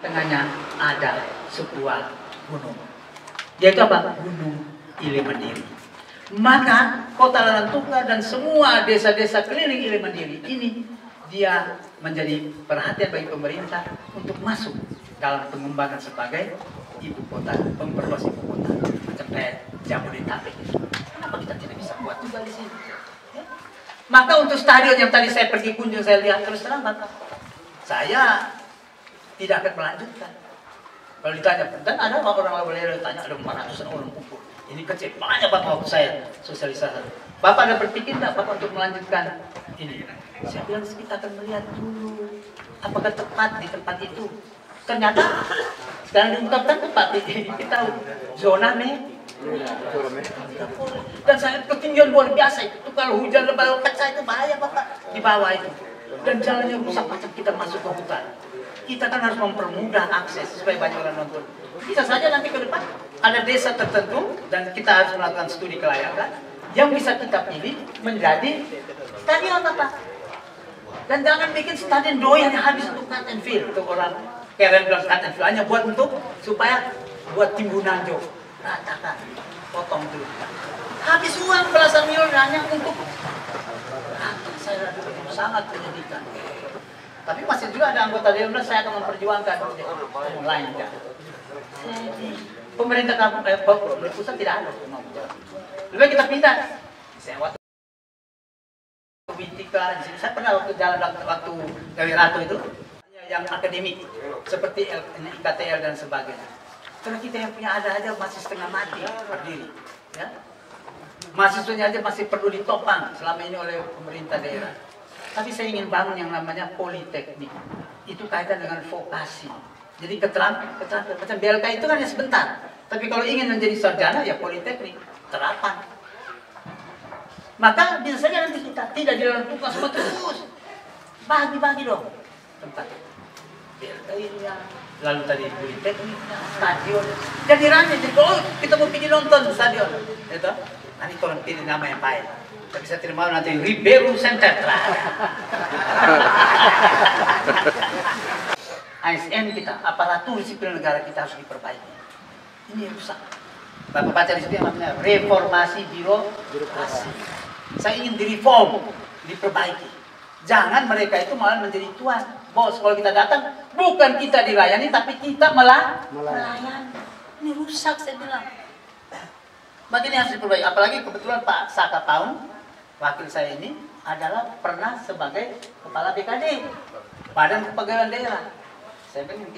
Tengahnya ada sebuah gunung, yaitu apa? Gunung Ile Mandiri. Maka kota Larantuka dan semua desa-desa keliling Ile Mandiri ini dia menjadi perhatian bagi pemerintah untuk masuk dalam pengembangan sebagai ibu kota, memperluas ibu kota macam kayak Jabodetabek. Kenapa kita tidak bisa buat juga di sini? Ya? Maka untuk stadion yang tadi saya pergi kunjung, saya lihat terus terang, saya tidak akan melanjutkan. Kalau ditanya, dan ada orang boleh tanya, ada 400 orang kumpul. Ini kecil, banyak Bapak waktu saya sosialisasi. Bapak ada berpikir tidak Bapak untuk melanjutkan ini? Saya bilang kita akan melihat dulu apakah tepat di tempat itu. Ternyata sekarang diungkapkan tepat kita zona merah. Dan sangat ketinggian luar biasa itu. Kalau hujan lebat pecah itu bahaya Bapak di bawah itu. Dan jalannya rusak macam kita masuk ke hutan. Kita kan harus mempermudah akses supaya banyak orang nonton. Bisa saja nanti ke depan ada desa tertentu dan kita harus melakukan studi kelayakan yang bisa kita pilih menjadi stadion apa. Dan jangan bikin stadion doyan yang habis untuk cut and fill untuk orang keren bilang cut and fill hanya buat untuk supaya buat timbunan jo ratakan potong dulu. Habis uang belasan miliar hanya untuk saya sangat menyedihkan. Tapi masih juga ada anggota dewan saya akan memperjuangkan lain ya. Pemerintah kampung pusat tidak ada mau jalan. Lebih kita pindah. Saya waktu Wintika di sini saya pernah waktu jalan waktu dari Ratu itu yang akademik seperti IKTL dan sebagainya. Karena kita yang punya ada aja masih setengah mati berdiri, ya. Mahasiswanya aja masih perlu ditopang selama ini oleh pemerintah daerah. Tapi saya ingin bangun yang namanya politeknik. Itu kaitan dengan vokasi. Jadi keterampilan macam BLK itu kan ya sebentar. Tapi kalau ingin menjadi sarjana ya politeknik, terapan. Maka bisa saja nanti kita tidak di dalam tugas semua terus. Bagi-bagi dong tempat. BLK ini ya. Lalu tadi politeknik, stadion. Jadi rame, jadi kita mau pergi nonton stadion. Itu. Nanti tolong pilih nama yang baik. Tapi saya tidak mau nanti Ribeiro Center. ASN kita, aparatur sipil negara kita harus diperbaiki. Ini rusak. Bapak baca di situ yang namanya reformasi birokrasi. Saya ingin direform, diperbaiki. Jangan mereka itu malah menjadi tuan. Bos, kalau kita datang, bukan kita dilayani, tapi kita melayani. Ini rusak saya bilang. Makanya harus diperbaiki. Apalagi kebetulan Pak Saka Paun, wakil saya ini adalah pernah sebagai kepala BKD, Badan Kepegawaian Daerah. Saya bilang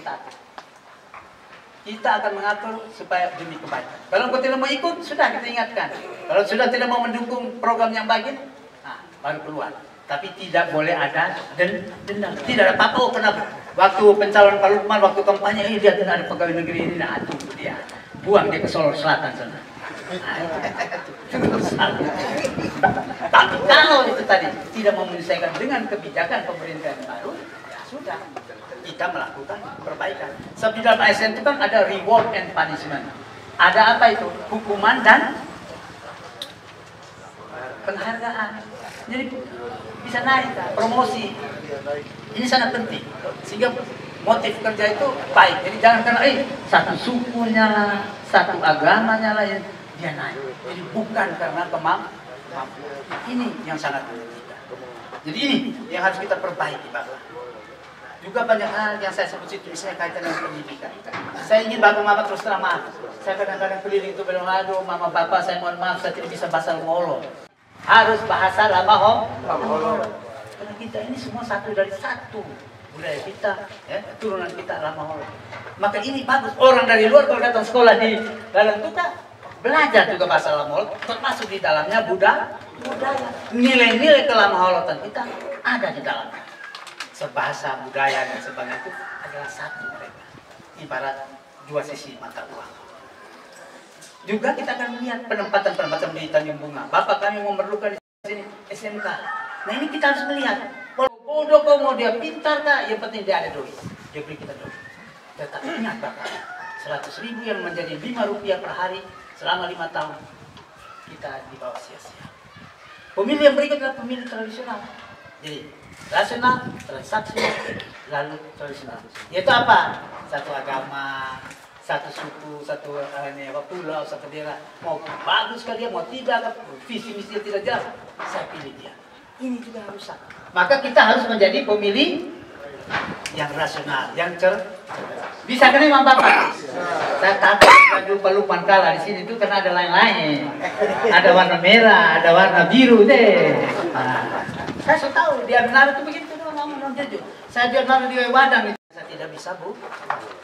kita akan mengatur supaya demi kebaikan. Kalau tidak mau ikut, sudah kita ingatkan. Kalau sudah tidak mau mendukung program yang baik, nah, baru keluar. Tapi tidak boleh ada dendam. Tidak ada apa-apa. Oh, kenapa? Waktu pencalonan Pak Lukman, waktu kampanye, dia tidak ada pegawai negeri ini, nah itu dia. Buang dia ke Solo Selatan sana. Tapi kalau itu tadi tidak mau menyelesaikan dengan kebijakan pemerintah yang baru, ya sudah, kita melakukan perbaikan. Sebab di dalam ASN itu kan ada reward and punishment. Ada apa itu? Hukuman dan penghargaan. Jadi bisa naik, promosi. Ini sangat penting. Sehingga motif kerja itu baik. Jadi jangan karena satu sukunya lah, satu agamanya lah yang dia naik. Jadi bukan karena kemampuan. Ini yang sangat penting. Jadi ini yang harus kita perbaiki, Bapak. Juga banyak hal yang saya sebut itu misalnya kaitan dengan pendidikan. Saya ingin Bapak-Bapak terus terang maaf. Saya kadang-kadang keliling itu bilang, aduh Mama Bapak saya mohon maaf saya tidak bisa bahasa Molo. Harus bahasa Lama Holo. Karena kita ini semua satu dari satu. Budaya kita, ya, turunan kita Lama Holo. Maka ini bagus. Orang dari luar kalau datang sekolah di Larantuka belajar juga bahasa Lama Holo, termasuk di dalamnya budaya. Nilai-nilai kelamaholotan kita ada di dalamnya. Sebahasa, budaya dan sebagainya itu adalah satu mereka. Ibarat dua sisi mata uang. Juga kita akan melihat penempatan di Tanjung Bunga. Bapak kami memerlukan di sini SMK. Nah ini kita harus melihat. Kalau bodoh kau mau dia pintar kah? Yang penting dia ada duit. Dia beri kita duit. Tetapi ingat Bapak, 100.000 yang menjadi Rp5 per hari selama 5 tahun kita di bawah sia-sia. Pemilih yang berikut adalah pemilih tradisional. Jadi rasional, transaksi, lalu tradisional. Yaitu apa? satu agama, satu suku, satu pulau, satu daerah. Mau bagus kalian, mau tidak, visi misi tidak jelas, saya pilih dia. Ini juga rusak. Maka kita harus menjadi pemilih yang rasional, yang bisa kan Imam Bapak? Saya takut lupa kala di sini itu karena ada lain-lain. Ada warna merah, ada warna biru deh. Nah, saya sudah tahu dia benar itu begitu ngomong jujur. Saya dia benar di Wadang itu. Saya tidak bisa Bu.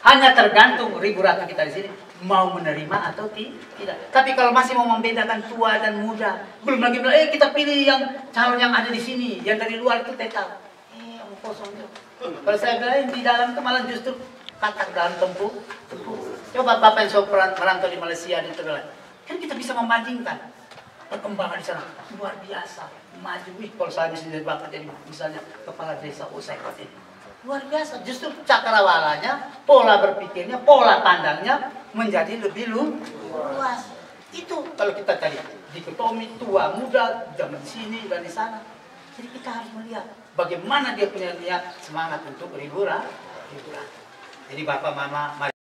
Hanya tergantung ribu ratu kita di sini mau menerima atau tidak. Tapi kalau masih mau membedakan tua dan muda, belum lagi bilang kita pilih yang calon yang ada di sini, yang dari luar itu tetap. Kosong itu. Kalau saya bilang di dalam itu malah justru katak dalam tempuh. Coba Bapak yang merantau di Malaysia dan Tegal, kan kita bisa membandingkan perkembangan di sana luar biasa, maju. Kalau saya misalnya Bapak jadi misalnya kepala desa saya ini luar biasa. Justru cakrawalanya, pola berpikirnya, pola pandangnya menjadi lebih luas. Itu kalau kita cari dikotomi tua muda zaman sini dan di sana. Jadi kita harus melihat bagaimana dia punya niat semangat untuk riburan. Jadi Bapak Mama